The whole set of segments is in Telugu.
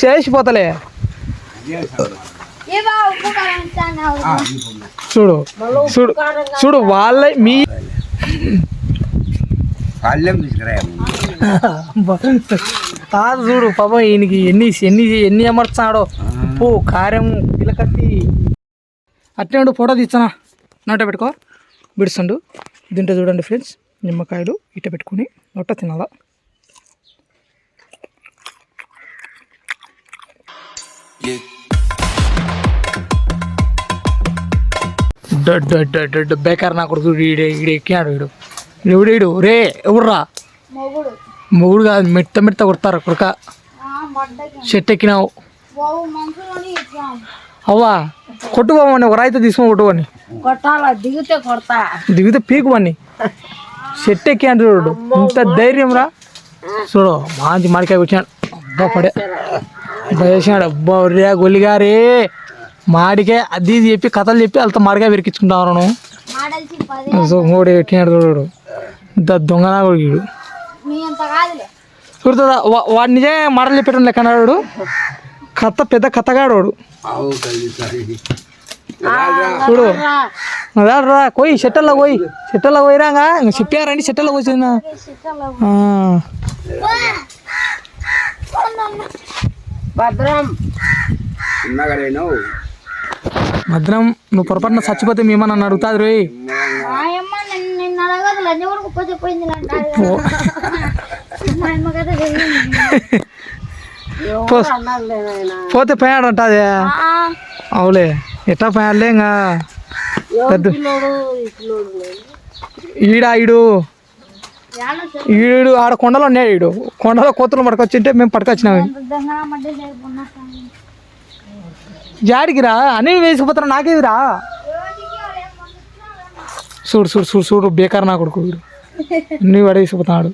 చేసిపోతలే చూడు చూడు చూడు వాళ్ళ మీ కాదు చూడు పాపం ఈయనకి ఎన్ని ఎన్ని ఎన్ని అమర్చాడో ఉప్పు కారం పిలకత్తి అట్టే ఫోటో తీస్తానా నోట పెట్టుకో బిడుస్తుండు దీంట్లో చూడండి ఫ్రెండ్స్ నిమ్మకాయలు ఇట్ట పెట్టుకుని నోట తినాలా బేకార్ నా కొడుకు ఎక్కినాడు వీడు ఎవడీడు రే ఎవర్రా మొగుడు కాదు మెత్త మెత్త కొడతారు కొడుక చెట్టు ఎక్కినావు అవ్వా కొట్టుకోమని ఒక రాయితే తీసుకొని కొట్టుకోని దిగితే పీకువని చెట్టు ఎక్కినాడు చూడు ఇంత ధైర్యం రా చూడు మంచి మాడికాయ వచ్చినాడు అబ్బా పడే వేసినాడు అబ్బా రే గొల్లిగారే మాడికాయ అది చెప్పి కథలు చెప్పి వాళ్ళతో మాడికాయ విరికించుకుంటాను సో మూడు పెట్టినాడు చూడు ఇంత దొంగనా కొడుకు చూడుతుందా వాడు నిజే మాటలు చెప్పేటం లెక్కనాడు కథ పెద్ద కథగాడు వాడు చూడు రా పోయి చెట్టల్లో పోయిరాగా ఇంకా చెప్పారండి చెట్టల్లో పోయిందా భద్రం నువ్వు పొరపాటున చచ్చిపోతే మేమని నన్ను అడుగుతాది రోయ్ పోతే పోయాడంట అదే అవులే ఎట్లా పోయాడులే ఇంకా ఈడు ఆడ కొండలో ఉన్నాడు ఈడు కొండలో కోతులు పట్టుకొచ్చింటే మేము పట్టుకొచ్చినాము జాడికి రా అన్నీ వేసుకుపోతారు నాకేదిరా చూడు చూడు చూడు చూడు బేకార్ నా కొడుకు వీడు అన్నీ పడేసిపోతున్నాడు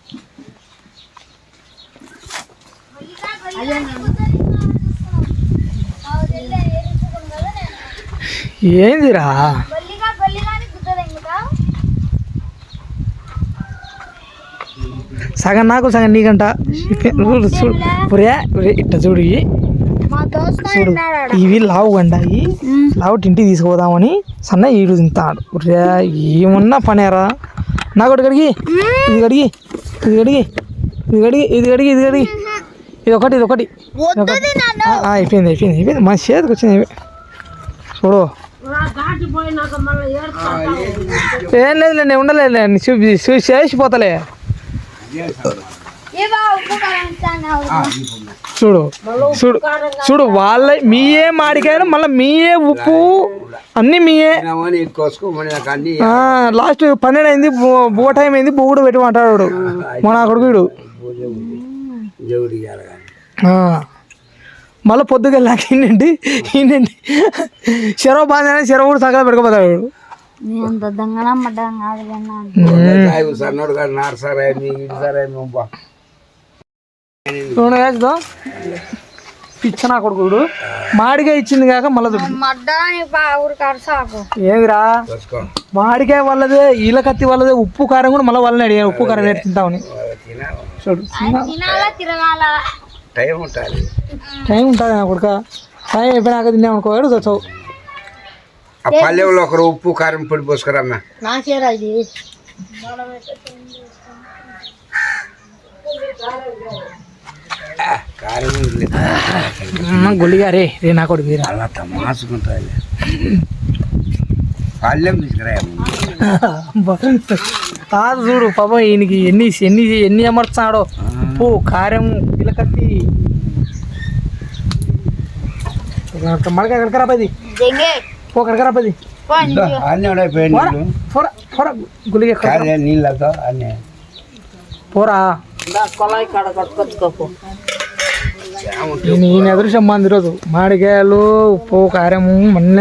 ఏందిరా సగం నాకు సగం నీకంట చూడు ఇట్ట చూడు చూడు ఇవి లావు కండాయి లావు ఇంటికి తీసుకుపోదామని సన్న ఈడు తింటాడు ఏమన్నా పనేరా నా కొడు కడిగి ఇది కడిగి ఇది కడిగి ఇది కడిగి ఇది కడిగి ఇది కడిగి ఇది ఒకటి అయిపోయింది మన చేతికి వచ్చింది చూడు ఏం లేదు నేను ఉండలేదు చూసి చేసిపోతలే చూడు చూడు చూడు వాళ్ళ మీయే మాడికాయను మళ్ళీ మీయే ఉప్పు అన్ని మీయే లాస్ట్ 12 అయింది బువ్వ టైం అయింది బువ్వ కూడా పెట్టి అంటాడు మన కొడుకుడు మళ్ళీ పొద్దుకెళ్ళాక ఏంటండి చెరవ బాగా చెరవ కూడా సగం పెట్టుకోపోతాడు పిచ్చనా కొడుకుడు మాడికాయ ఇచ్చింది కాక మళ్ళీ ఏమిరా మాడికాయ వాళ్ళదే ఈల కత్తి వాళ్ళదే ఉప్పు కారం కూడా మళ్ళీ వాళ్ళని అడిగాను ఉప్పు కారం నేర్చు తింటామని చూడు టైం ఉంటుంది నా కొడుక టైం అయిపోయినాక తిన్నామనుకో ఏడు తెచ్చావు పల్లెల్లో ఒకరు ఉప్పు కారం పొడి పోసుకురమ్మా గొల్లిగా రే నా కొడుకు అలా తమాసుకుంటుంది పల్లెం తీసుకురా కాదు చూడు పాపం ఈయనకి ఎన్ని ఎన్ని ఎన్ని అమర్చాడో ఉప్పు కారం పిలకత్తి మడకాయ కడకరాపది పో కడకరాపది నీళ్ళతో అన్నీ పోరా నేను ఎదురుసాం మంది ఈరోజు మామిడికాయలు ఉప్పు కారము మన్న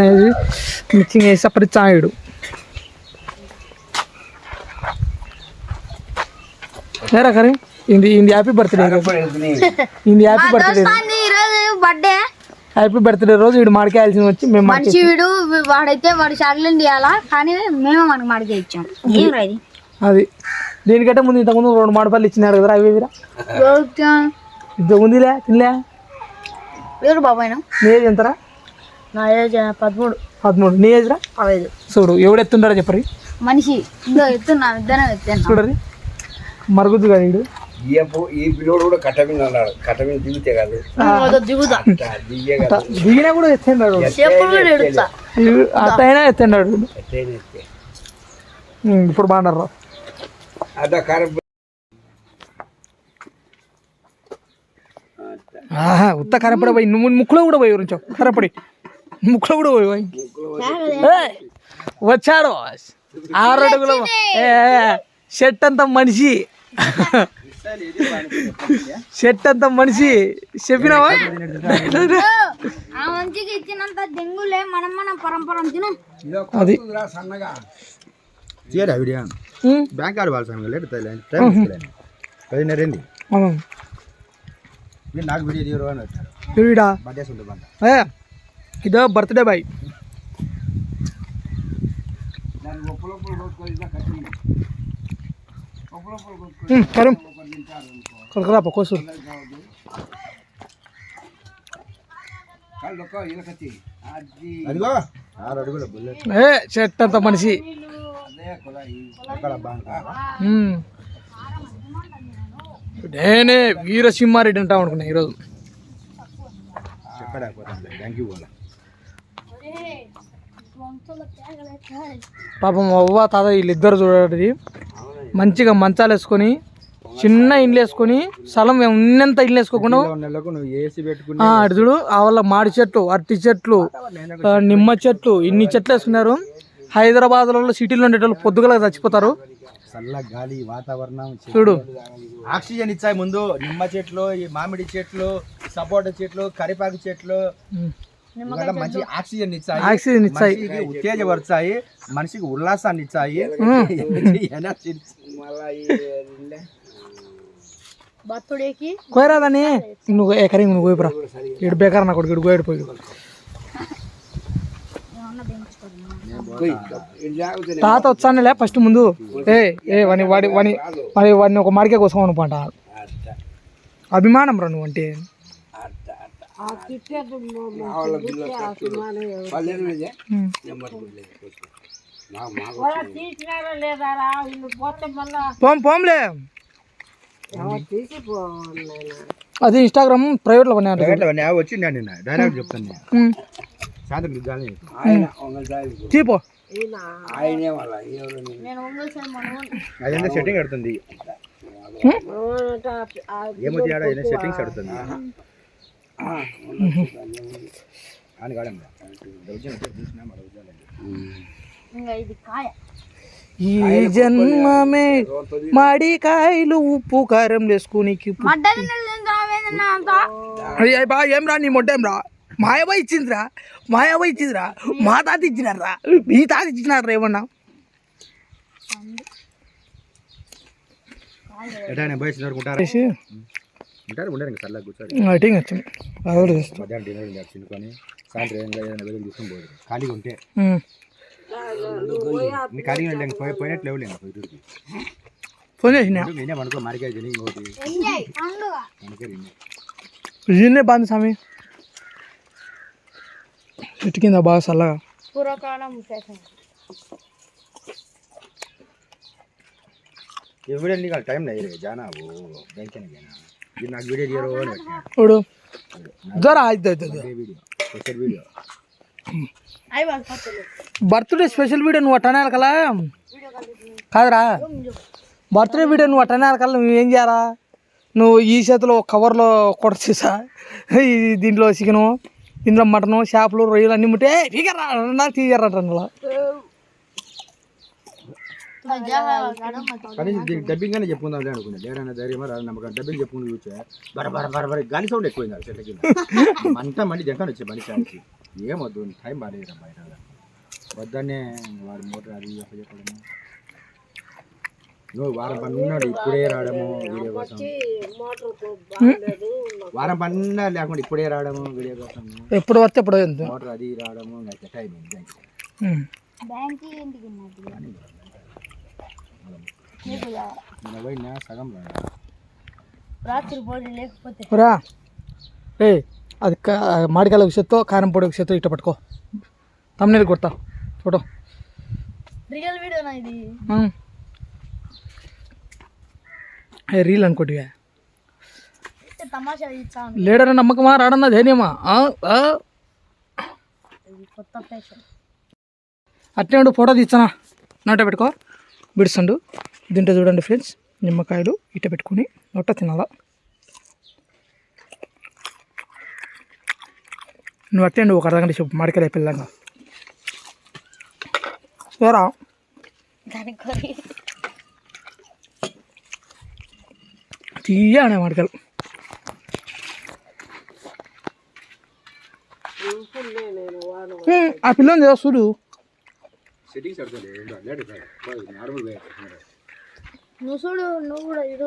మిక్సింగ్ వేసి అప్పటి చాయుడు ఏరా కరీం ఇది హ్యాపీ బర్త్డే ఇది హ్యాపీ బర్త్డే రోజు వీడు మాడికాయాల్సి వచ్చి మేము మంచి వీడు వాడైతే వాడు చాక్లెట్ ఇవ్వాలా కానీ మేము మనకు మాడికాయ ఇచ్చాం అది దీనికంటే ముందు ఇంతకుముందు 2 మామిడిపళ్ళు ఇచ్చినారు కదా అవి ఇంత ఉందిలే తినలే. ఎవరు బాబాయ్? నీ ఏజ్ ఎంతరా? నా ఏజ్ 13. 13. నీ ఏజ్ రా? 15. చూడు ఎవడు ఎత్తుండారా చెప్పరి. మనిషి ఇదో ఎత్తున్నా, ఇద్దరే ఎత్తాను. చూడరి మరుగుద్దు కదా వీడు. ఈ పిల్లోడు కూడా కట్టమిన్ అన్నాడు. కట్టమిన్ దిగితే కాదు దిగుతా, దిగే కాదు. దిగినా కూడా ఎత్తండాడు. అట్టయినా ఎత్తండాడు. ఇప్పుడు బాగున్నారు. అదా కారం ఉత్త కరపడి పోయి నువ్వు ముక్కులో కూడా పోయి గురించో కరపడి ముక్కులో కూడా పోయి వచ్చాడు 6 అడుగుల షర్ట్ అంతా మనిషి. షర్ట్ అంతా మనిషి చెప్పినావా? మంచిగా ఇచ్చినంత దెంగులే మనం పరంపర తిను. అది సన్నగా బ్యాంక్ ఆడ వాళ్ళ లేట్ టైం రండి నాకు వీడియో తీయరు అని వచ్చారు. బర్త్డేస్ ఉంటుంది ఇదో బర్త్డే బాయ్. కరం కొలకరా కోసు అదిగో 6 అడుగుల బుల్లెట్ షర్ట్ అంతా మనిషి. నేనే వీరసింహారెడ్డి అంటాం అనుకున్నా ఈరోజు. Thank you. పాపం అవ్వ తాత వీళ్ళిద్దరు చూడండి మంచిగా మంచాలు వేసుకొని చిన్న ఇండ్లు వేసుకొని స్థలం ఉన్నంత ఇల్లు వేసుకోకుండా అటు చూడు ఆ వాళ్ళ మాడి చెట్లు, అరటి చెట్లు, నిమ్మ చెట్లు, ఇన్ని చెట్లు వేసుకున్నారు. హైదరాబాద్లో సిటీలో ఉండేటోళ్ళు పొద్దుగల చచ్చిపోతారు. చల్ల గాలి వాతావరణం చూడు ఆక్సిజన్ ఇచ్చాయి. ముందు నిమ్మ చెట్లు, ఈ మామిడి చెట్లు, సపోటా చెట్లు, కరిపాకు చెట్లు మంచి ఆక్సిజన్ ఇచ్చాయి, ఉత్తేజపరుచాయి, మనిషికి ఉల్లాసాన్ని ఇచ్చాయి. కోయరాదని నువ్వు ఎకరి నువ్వు పోయిపురా ఇడు బేకార నా కొడుకు ఇడు పోయాడు పోయి తాత వచ్చానులే ఫస్ట్ ముందు వాడిని ఒక మాడికే కోసం అనుకుంట అభిమానం రా నువ్వు అంటే. పోంలే అది ఇన్స్టాగ్రామ్ ప్రైవేట్లో వచ్చింది నిన్న డైరెక్ట్ చెప్తాను సాయంత్రం చీపో అదే సెట్టింగ్ ఆడుతుంది. ఏమో సెట్టింగ్స్ ఆడుతుంది అని కాడ ఈ జన్మమే మాడికాయలు ఉప్పు కారం వేసుకుని బా ఏం రా నీ మొట్ట ఏం రా మాయబా ఇచ్చిందిరా మా తాత ఇచ్చినారా మీ తాత ఇచ్చినారా ఏమన్నా ఖాళీగా ఉంటే ఖాళీగా పోయినట్లు ఫోన్ చేసిన నేనే అనుకో మారికాయ తిని నిన్నే బాగుంది స్వామి చెట్టు కింద బాగా చల్లగా. ఎవడండి టైం లేదు జానా నాకు వీడియో తీయరు ఇప్పుడు జరా వీడియో బర్త్డే స్పెషల్ వీడియో నువ్వు అట్టనే కలా కాదురా బర్త్డే వీడియో నువ్వు అట్టనే కల్లా నువ్వేం చేయాలా నువ్వు ఈ చేతిలో కవర్లో కొట్టేసా దీంట్లో చికెను ఇందులో మటను చేపలు రొయ్యలు అన్నీ ముట్టే ఫిగర్ తీయర్రా కానీ డబ్బింగ్ గానే చెప్పుకుందాం అనుకున్నా లేడన్న ధైర్యం నమ్మకం డబ్బింగ్ చెప్పుకుని చూసా బర గాలి సౌండ్ ఎక్కువైంది చెట్ల కింద మంట మండి జంకాన్ని వచ్చే మనిషి ఆడికి ఏమొద్దు టైం బాగాలేదు బయట వద్దనే వాడి మోటార్ అది చెప్పడము నువ్వు వారం పన్నాడు ఇప్పుడే రావడము వీడియో కోసం వారం పన్నా లేకుండా ఇప్పుడే రావడము వీడియో కోసం ఎప్పుడు వస్తే ఎప్పుడు మోటార్ అది రావడము టైం పోయినా సగం రాడా రాత్రి పోటీ లేకపోతే రా రే అది మామిడికాయల విషయంతో కారం పొడి విషయంతో ఇట్ట పట్టుకో తమ్ముని కొడతా ఫోటో రియల్ వీడియోనా ఇది రీల్ అనుకోటివే తమాషా ఇచ్చాను లేడన్న నమ్మకమా రాడన్నా ధైర్యమా కొత్త ఫ్యాషన్ అట్నే ఉండు ఫోటో తీస్తానా నోట పెట్టుకో బిడుస్తుండు దీంట్లో చూడండి ఫ్రెండ్స్ నిమ్మకాయలు ఇట్ట పెట్టుకుని నోట తినాలా నువ్వు అట్టే ఒక అర్ధగంట చెప్పు మామిడికాయలు పిల్లంగా వేరా దానికి తీయ అనే మామిడికాయలు ఆ పిల్లని చూడు సెట్టింగ్స్ అర్థం లేదు నార్మల్ నువ్వు చూడు నువ్వు కూడా ఇది